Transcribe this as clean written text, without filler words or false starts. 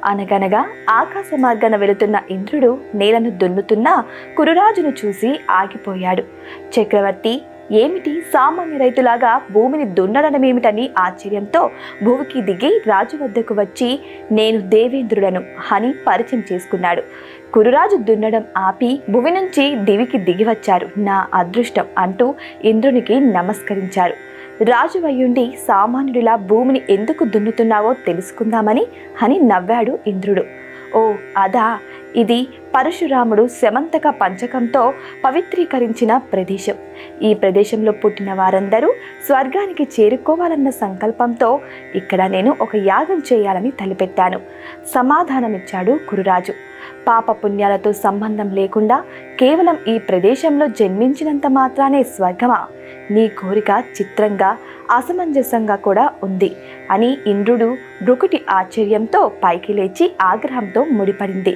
అనగనగా ఆకాశ మార్గాన వెళుతున్న ఇంద్రుడు నేలను దున్నుతున్న కురురాజును చూసి ఆగిపోయాడు. చక్రవర్తి, ఏమిటి సామాన్య రైతులాగా భూమిని దున్నడమేమిటని ఆశ్చర్యంతో భూమికి దిగి రాజు వద్దకు వచ్చి, నేను దేవేంద్రుడను అని పరిచయం చేసుకున్నాడు. కురురాజు దున్నడం ఆపి భూమి నుంచి దివికి దిగి వచ్చారు. నా అదృష్టం అంటూ ఇంద్రునికి నమస్కరించారు. రాజు అయ్యుండి సామాన్యుడిలా భూమిని ఎందుకు దున్నుతున్నావో తెలుసుకుందామని అని నవ్వాడు ఇంద్రుడు. ఓ అదా, ఇది పరశురాముడు శమంతక పంచకంతో పవిత్రీకరించిన ప్రదేశం. ఈ ప్రదేశంలో పుట్టిన వారందరూ స్వర్గానికి చేరుకోవాలన్న సంకల్పంతో ఇక్కడ నేను ఒక యాగం చేయాలని తలపెట్టాను సమాధానమిచ్చాడు కురురాజు. పాపపుణ్యాలతో సంబంధం లేకుండా కేవలం ఈ ప్రదేశంలో జన్మించినంత మాత్రానే స్వర్గమా? నీ కోరిక చిత్రంగా అసమంజసంగా కూడా ఉంది అని ఇంద్రుడు భృకుటి ఆశ్చర్యంతో పైకి లేచి ఆగ్రహంతో ముడిపడింది.